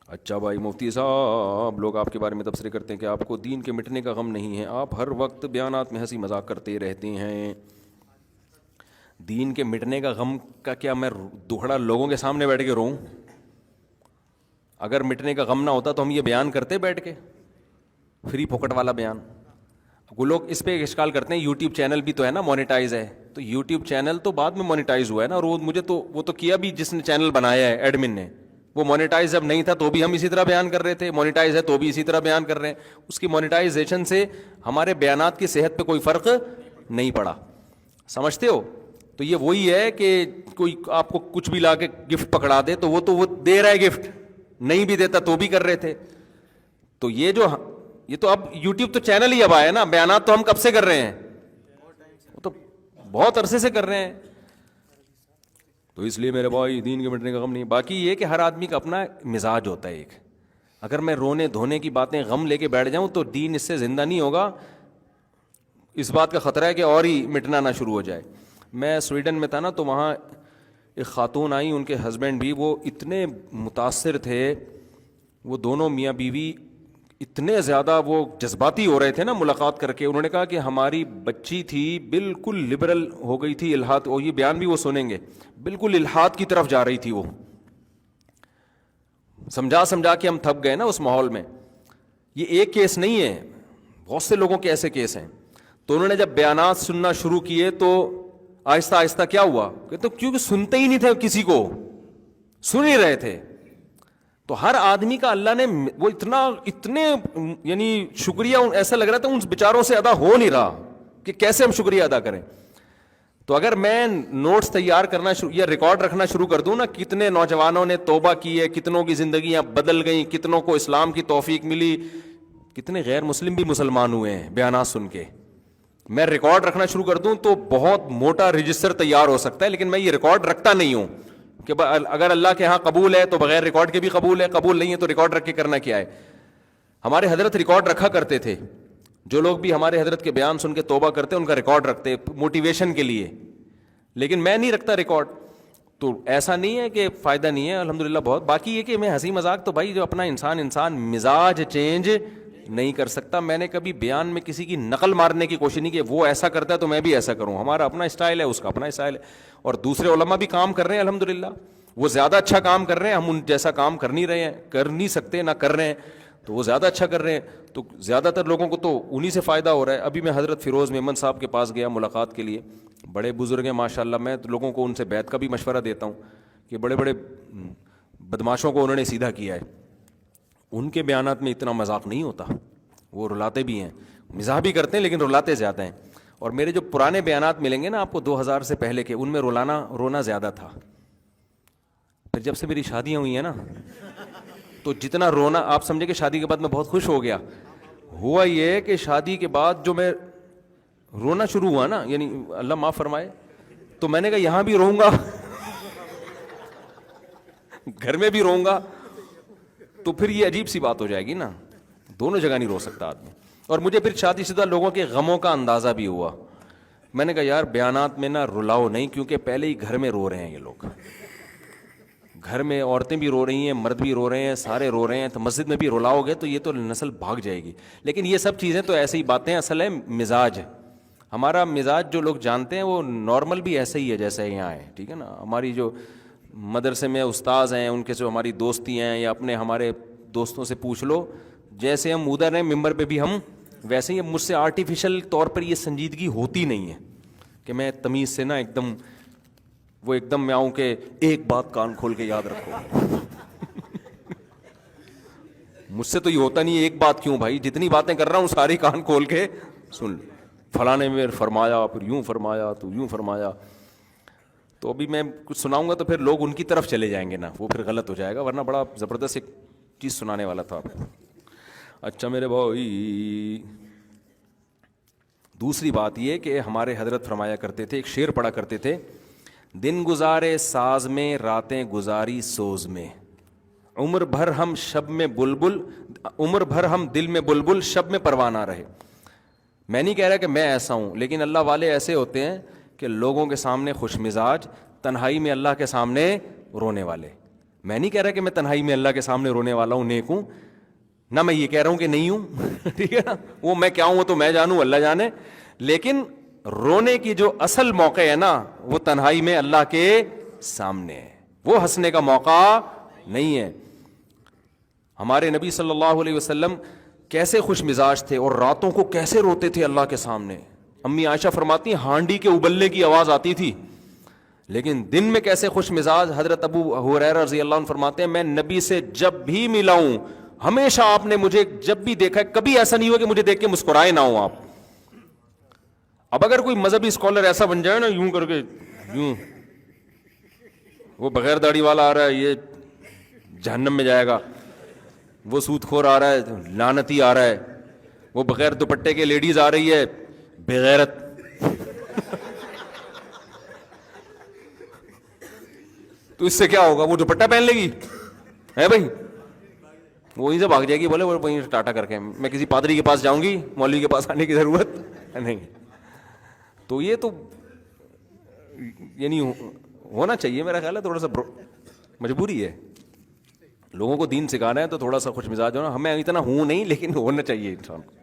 اچھا بھائی مفتی صاحب، لوگ آپ کے بارے میں تبصرے کرتے ہیں کہ آپ کو دین کے مٹنے کا غم نہیں ہے، آپ ہر وقت بیانات میں ہنسی مذاق کرتے رہتے ہیں۔ دین کے مٹنے کا غم کا کیا میں دوہڑا لوگوں کے سامنے بیٹھ کے روؤں؟ اگر مٹنے کا غم نہ ہوتا تو ہم یہ بیان کرتے بیٹھ کے، فری پھوکٹ والا بیان۔ وہ لوگ اس پہ اشکال کرتے ہیں یوٹیوب چینل بھی تو ہے نا مونیٹائز ہے، تو یوٹیوب چینل تو بعد میں مونیٹائز ہوا ہے نا، اور وہ تو کیا بھی جس نے چینل بنایا ہے ایڈمن نے، وہ مونیٹائز جب نہیں تھا تو بھی ہم اسی طرح بیان کر رہے تھے، مونیٹائز ہے تو بھی اسی طرح بیان کر رہے ہیں۔ اس کی مونیٹائزیشن سے ہمارے بیانات کی صحت پہ کوئی فرق نہیں پڑا، سمجھتے ہو؟ تو یہ وہی ہے کہ کوئی آپ کو کچھ بھی لا کے گفٹ پکڑا دے تو وہ دے رہا ہے گفٹ، نہیں بھی دیتا تو بھی کر رہے تھے۔ تو یہ تو اب یوٹیوب تو چینل ہی اب آیا نا، بیانات تو ہم کب سے کر رہے ہیں؟ وہ تو بہت عرصے سے کر رہے ہیں۔ تو اس لیے میرے بھائی دین کے مٹنے کا غم نہیں۔ باقی یہ کہ ہر آدمی کا اپنا مزاج ہوتا ہے ایک، اگر میں رونے دھونے کی باتیں غم لے کے بیٹھ جاؤں تو دین اس سے زندہ نہیں ہوگا، اس بات کا خطرہ ہے کہ اور ہی مٹنا نہ شروع ہو جائے۔ میں سویڈن میں تھا نا، تو وہاں ایک خاتون آئی، ان کے ہسبینڈ بھی، وہ اتنے متاثر تھے، وہ دونوں میاں بیوی اتنے زیادہ وہ جذباتی ہو رہے تھے نا ملاقات کر کے۔ انہوں نے کہا کہ ہماری بچی تھی بالکل لبرل ہو گئی تھی، الحاد، اور یہ بیان بھی وہ سنیں گے، بالکل الحاد کی طرف جا رہی تھی وہ، سمجھا کے ہم تھک گئے نا اس ماحول میں۔ یہ ایک کیس نہیں ہے، بہت سے لوگوں کے ایسے کیس ہیں۔ تو انہوں نے جب بیانات سننا شروع کیے تو آہستہ آہستہ کیا ہوا کہ تو کیونکہ سنتے ہی نہیں تھے، کسی کو سن ہی رہے تھے۔ تو ہر آدمی کا اللہ نے وہ اتنے یعنی شکریہ، ایسا لگ رہا تھا ان بیچاروں سے ادا ہو نہیں رہا کہ کیسے ہم شکریہ ادا کریں۔ تو اگر میں نوٹس تیار کرنا یا ریکارڈ رکھنا شروع کر دوں نا، کتنے نوجوانوں نے توبہ کی ہے، کتنوں کی زندگیاں بدل گئیں، کتنوں کو اسلام کی توفیق ملی، کتنے غیر مسلم بھی مسلمان ہوئے ہیں بیانات سن کے، میں ریکارڈ رکھنا شروع کر دوں تو بہت موٹا رجسٹر تیار ہو سکتا ہے، لیکن میں یہ ریکارڈ رکھتا نہیں ہوں کہ اگر اللہ کے ہاں قبول ہے تو بغیر ریکارڈ کے بھی قبول ہے، قبول نہیں ہے تو ریکارڈ رکھ کے کرنا کیا ہے۔ ہمارے حضرت ریکارڈ رکھا کرتے تھے، جو لوگ بھی ہمارے حضرت کے بیان سن کے توبہ کرتے ان کا ریکارڈ رکھتے موٹیویشن کے لیے، لیکن میں نہیں رکھتا ریکارڈ۔ تو ایسا نہیں ہے کہ فائدہ نہیں ہے، الحمدللہ بہت۔ باقی یہ کہ میں ہنسی مذاق تو بھائی جو اپنا انسان مزاج چینج نہیں کر سکتا۔ میں نے کبھی بیان میں کسی کی نقل مارنے کی کوشش نہیں کی، وہ ایسا کرتا ہے تو میں بھی ایسا کروں، ہمارا اپنا اسٹائل ہے، اس کا اپنا اسٹائل ہے، اور دوسرے علماء بھی کام کر رہے ہیں الحمدللہ، وہ زیادہ اچھا کام کر رہے ہیں، ہم ان جیسا کام کر نہیں رہے ہیں، کر نہیں سکتے، نہ کر رہے ہیں، تو وہ زیادہ اچھا کر رہے ہیں، تو زیادہ تر لوگوں کو تو انہی سے فائدہ ہو رہا ہے۔ ابھی میں حضرت فیروز میمن صاحب کے پاس گیا ملاقات کے لیے، بڑے بزرگ ہیں ماشاءاللہ، میں لوگوں کو ان سے بیعت کا بھی مشورہ دیتا ہوں کہ بڑے بڑے بدماشوں کو انہوں نے سیدھا کیا ہے، ان کے بیانات میں اتنا مذاق نہیں ہوتا، وہ رلاتے بھی ہیں، مزاح بھی کرتے ہیں لیکن رلاتے زیادہ ہیں۔ اور میرے جو پرانے بیانات ملیں گے نا آپ کو 2000 سے پہلے کے، ان میں رونا زیادہ تھا۔ پھر جب سے میری شادیاں ہوئی ہیں نا تو جتنا رونا، آپ سمجھے کہ شادی کے بعد میں بہت خوش ہو گیا، ہوا یہ کہ شادی کے بعد جو میں رونا شروع ہوا نا، یعنی اللہ معاف فرمائے، تو میں نے کہا یہاں بھی روؤں گا گھر میں بھی روؤں گا، تو پھر یہ عجیب سی بات ہو جائے گی نا، دونوں جگہ نہیں رو سکتا آدمی۔ اور مجھے پھر شادی شدہ لوگوں کے غموں کا اندازہ بھی ہوا، میں نے کہا یار بیانات میں نہ رلاؤ نہیں، کیونکہ پہلے ہی گھر میں رو رہے ہیں یہ لوگ، گھر میں عورتیں بھی رو رہی ہیں، مرد بھی رو رہے ہیں، سارے رو رہے ہیں، تو مسجد میں بھی رلاؤ گے تو یہ تو نسل بھاگ جائے گی۔ لیکن یہ سب چیزیں تو ایسی ہی باتیں، اصل ہے مزاج، ہمارا مزاج جو لوگ جانتے ہیں وہ نارمل بھی ایسے ہی ہے جیسے یہاں ہے، ٹھیک ہے نا۔ ہماری جو مدرسے میں استاذ ہیں، ان کے جو ہماری دوستی ہیں، یا اپنے ہمارے دوستوں سے پوچھ لو، جیسے ہم ادھر ہیں ممبر پہ بھی ہم ویسے ہی، مجھ سے آرٹیفیشل طور پر یہ سنجیدگی ہوتی نہیں ہے کہ میں تمیز سے نا ایک دم میں آؤں کہ ایک بات کان کھول کے یاد رکھو مجھ سے تو یہ ہوتا نہیں ہے، ایک بات کیوں بھائی، جتنی باتیں کر رہا ہوں ساری کان کھول کے سن، فلاں نے میں فرمایا، پھر یوں فرمایا، تو یوں فرمایا، تو ابھی میں کچھ سناؤں گا تو پھر لوگ ان کی طرف چلے جائیں گے نا، وہ پھر غلط ہو جائے گا، ورنہ بڑا زبردست ایک چیز سنانے والا تھا آپ کو۔ اچھا میرے بھائی، دوسری بات یہ کہ ہمارے حضرت فرمایا کرتے تھے، ایک شعر پڑھا کرتے تھے، دن گزارے ساز میں، راتیں گزاری سوز میں، عمر بھر ہم دل میں بلبل، شب میں پروانہ رہے۔ میں نہیں کہہ رہا کہ میں ایسا ہوں، لیکن اللہ والے ایسے ہوتے ہیں کہ لوگوں کے سامنے خوش مزاج، تنہائی میں اللہ کے سامنے رونے والے۔ میں نہیں کہہ رہا کہ میں تنہائی میں اللہ کے سامنے رونے والا ہوں، نیک ہوں، نہ میں یہ کہہ رہا ہوں کہ نہیں ہوں ٹھیک ہے نا، وہ میں کیا ہوں وہ تو میں جانوں، اللہ جانے، لیکن رونے کی جو اصل موقع ہے نا وہ تنہائی میں اللہ کے سامنے ہے، وہ ہنسنے کا موقع نہیں ہے۔ ہمارے نبی صلی اللہ علیہ وسلم کیسے خوش مزاج تھے اور راتوں کو کیسے روتے تھے اللہ کے سامنے۔ امی عائشہ فرماتی ہیں ہانڈی کے ابلنے کی آواز آتی تھی، لیکن دن میں کیسے خوش مزاج۔ حضرت ابو ہریرہ رضی اللہ عنہ فرماتے ہیں میں نبی سے جب بھی ملا ہوں ہمیشہ آپ نے مجھے جب بھی دیکھا ہے کبھی ایسا نہیں ہوا کہ مجھے دیکھ کے مسکرائے نہ ہوں آپ۔ اب اگر کوئی مذہبی اسکالر ایسا بن جائے نا یوں کر کے، یوں وہ بغیر داڑھی والا آ رہا ہے یہ جہنم میں جائے گا، وہ سود خور آ رہا ہے لعنتی آ رہا ہے، وہ بغیر دوپٹے کے لیڈیز آ رہی ہے بغیرت، تو اس سے کیا ہوگا؟ وہ دوپٹہ پہن لے گی ہے بھائی، وہیں سے بھاگ جائے گی، بولے وہ وہیں سے ٹاٹا کر کے میں کسی پادری کے پاس جاؤں گی، مولوی کے پاس آنے کی ضرورت نہیں۔ تو یہ تو یعنی ہونا چاہیے، میرا خیال ہے تھوڑا سا مجبوری ہے، لوگوں کو دین سکھانا ہے تو تھوڑا سا خوش مزاج ہونا، ہمیں اتنا ہوں نہیں لیکن ہونا چاہیے انسان کو۔